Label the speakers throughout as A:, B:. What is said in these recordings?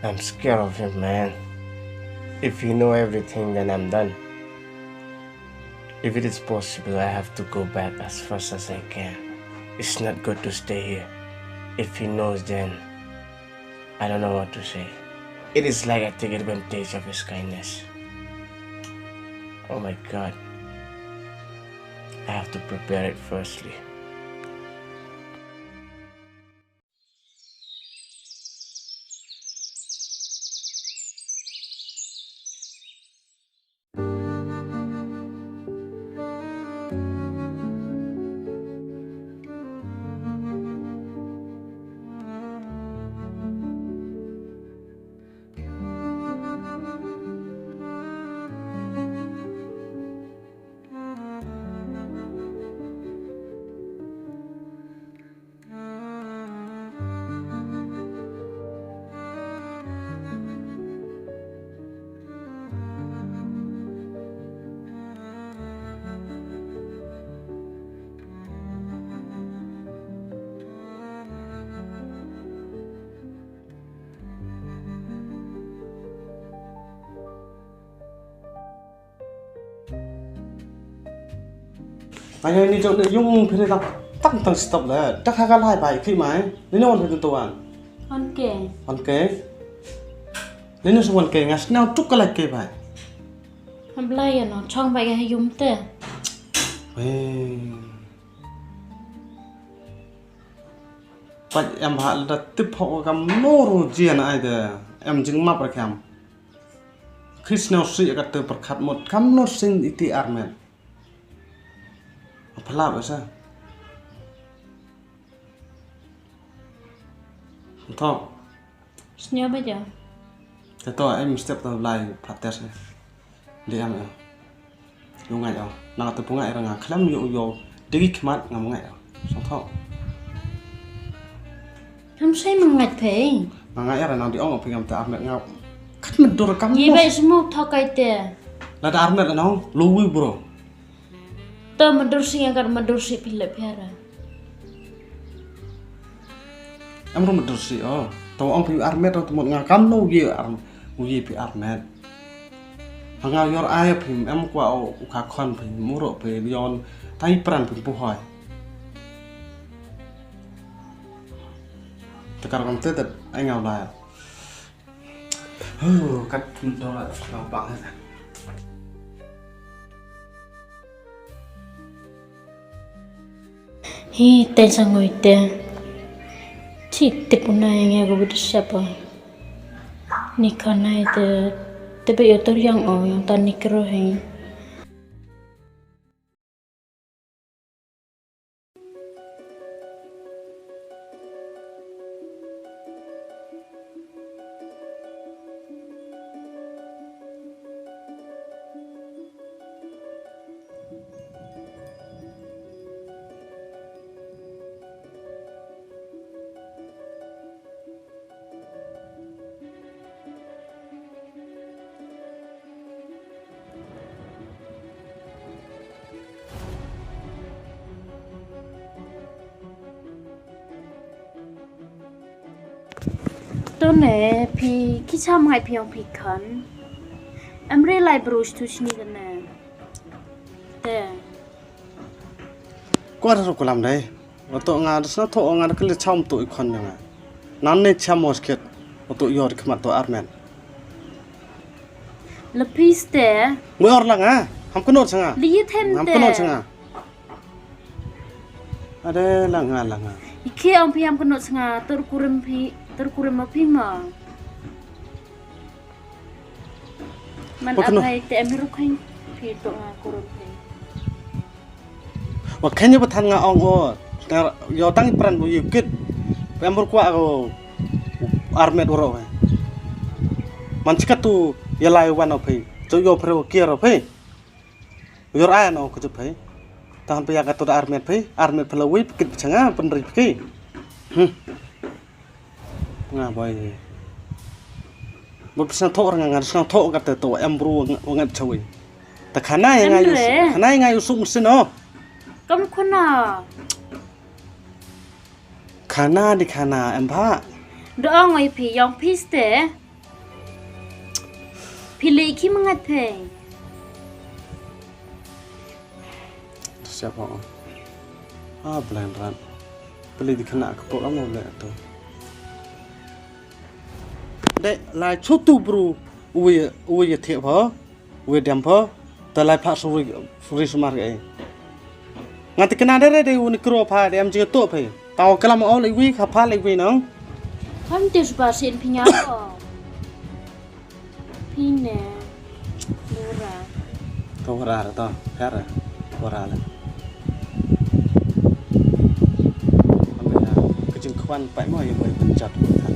A: I'm scared of him, man. If he know everything, then I'm done. If it is possible, I have to go back as fast as I can. It's not good to stay here. If he knows, then I don't know what to say. It is like I take advantage of his kindness. Oh my God. I have to prepare it firstly.
B: Anh ơi, đi chỗ này dùng phía đây tăng tăng stop là chắc hai cái lại bài khi mà lấy nó phải tụi anh. Con kế. Lấy nó xong con kế ngay nào chút cái lại kế bài.
C: Hôm nay nó trong vậy hay dùng tệ.
B: Vậy em hạ là tiếp họ cầm nô rồi gì này thì em chứng mập rồi kèm. Khi nào sĩ cái từ bật khát một cắm nốt sinh ít thì ăn men. Apa lah bahasa? Entah.
C: Senyap aja.
B: Itu em setiap tahun lain praktek saya. Dia am ya. Yung ngay đâu? Nào từ bunga era nggak kelam yo degi kemat nggak mau ngay đâu. Entah.
C: Không say mà ngạch thế.
B: Ngay era nào đi ông ở phía từ am ngọc. Cắt mình đồ cắm.
C: Như vậy semua thao cái tệ.
B: Là đã am là nó lui bro.
C: Tao mendusi akan mendusi pilih piara.
B: Em không được gì tao ông phải armet tao một ngàn cam nâu gì phải armet hàng ngày yor ai phải em qua ở khá con phải mua rượu phải yon tay pran phải bu hỏi tất cả công tết anh nào lại cắt đó là bằng hết.
C: Hi, tên sang ngồi tên. Chỉ tiếp này nghe có biết sao Nikah này thì bây giờ tôi yang yang ta Nigro hay. Tôi nè phi khi chăm hai phi ông phi khẩn em re lại brush tu chini cái nè thế
B: Qua đó có làm đây và tụi ngà nó thọ ngà nó cứ trong tụi con này nó nên chăm một kiệt và tụi giờ thì mặt tụi armen
C: là phi thế
B: mới ở lăng à không có nốt sang à
C: lý thêm
B: không
C: thế
B: có nốt sang à ở đây lăng à
C: khi ông phi em có nốt sang à tôi kurim mà phi mà mình ăn hay thì em rút hành phi tụi ngà kurim phi
B: và khi như bắt thằng ngà ông giờ tăng peran bui kit em vừa qua armet rồi man chikat tu yalai wan opai cho yo pro kia rồi yo ai nó có chụp phải tahan pe yakat tu armet pelawai kit changa penri ki ngà boy một sang thọ ngà sang thọ cái từ em bru ngà chơi ta khana ngay usuk mesin oh
C: Kamu kena.
B: Khana di khana em pha.
C: Doa ngai pi yang piste. pilih ki mengateng.
B: Siapa? Belanran. Beli di kena ke pok kamu le tu. Dek, lai cutu bro. Uwe tiap ha. Uwe dampa.แต่ลายพระสุริสมาร์กเองงานที่ขนาดได้ได้วันนี้กลัวพาเดี๋ยวมันจะตัวไปตาวกลามเอาเลยวิ่งขับพาเลยวิ่งน้อง
C: Kan tes basin pinya ko. Pine. Lura.
B: ตัวราหรือตัวแพ้เลยตัวราเลยมันไม่ได้ก็จึงควันไปมั่วอย่างไรมันจัดทัน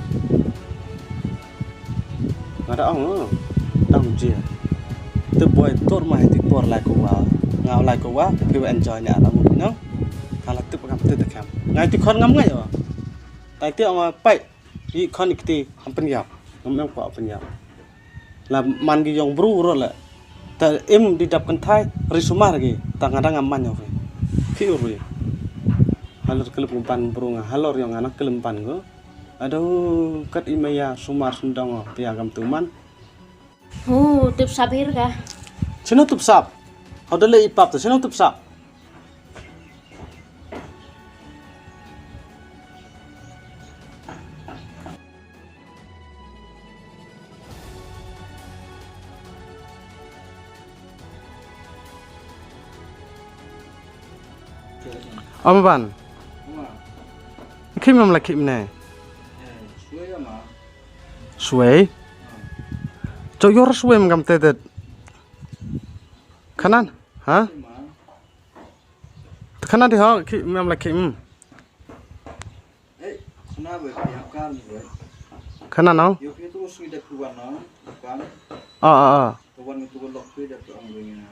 B: มาได้อ่องตั้งเจียตัวบอยตัวมาให้ติดปวดลายกูว่าเงาลายกูว่าพี่ว่า enjoy เนี่ยเราหมดเนาะทางละตึกประกับตึกตะแคมไงติดคนงำไงเหรอแต่เตี้ยมาไปยี่คอนอีกทีทำเป็นยาวน้ำแม่งกว่าเป็นยาวแล้วมันก็ยังบรูรอดแหละแต่di dapkan thai risuma lagi tangan aman ya fe fiur we halor kelep umpan burung halor yang anak kelempan go aduh kat imaya sumar sundang piagam tuman
C: Tip sabir ka.
B: sino tup sap hoda le ipap tu sino tup sap Apa ban? Kim mam laki mne. Suai. Cok yor suai mengam tetet. Kanan? Ha? Kanan di ha kim mam laki Kanan no?
D: Kawan itu belok tu dah tu anggungnya.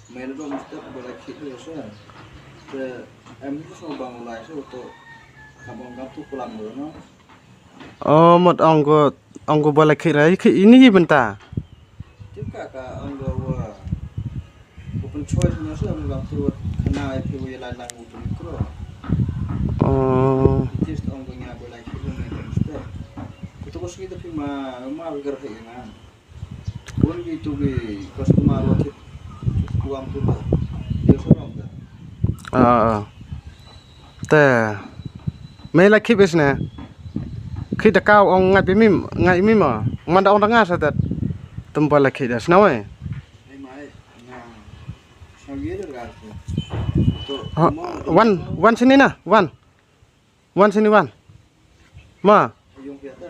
D: Melu tu mesti boleh kita usah. Itu semua bangun lagi so tu kamu tu pulang dulu no.
B: Một ông có boleh kira ini bentar.
D: Juga ka anggo open choice ni so anggo tu kena itu yang lain untuk mikro. Just anggo nya boleh kita ni mesti. Itu kos kita firma mal gerhe na. Pun itu be customer waktu uang tu dia sorong dah.
B: แต่ไม่ละคิดไปสินะคิดตะก้าวองไงไปมิมไงมิมอ่ะมันเอาตั้งงานซะแต่ตุ้มไปละคิดอ่ะสนาวเอ้
D: Sahwir kan tu.
B: Wan sini nah wan sini wan ma
D: Yung piata.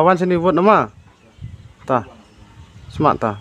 B: wan sini buat nama ta smart ta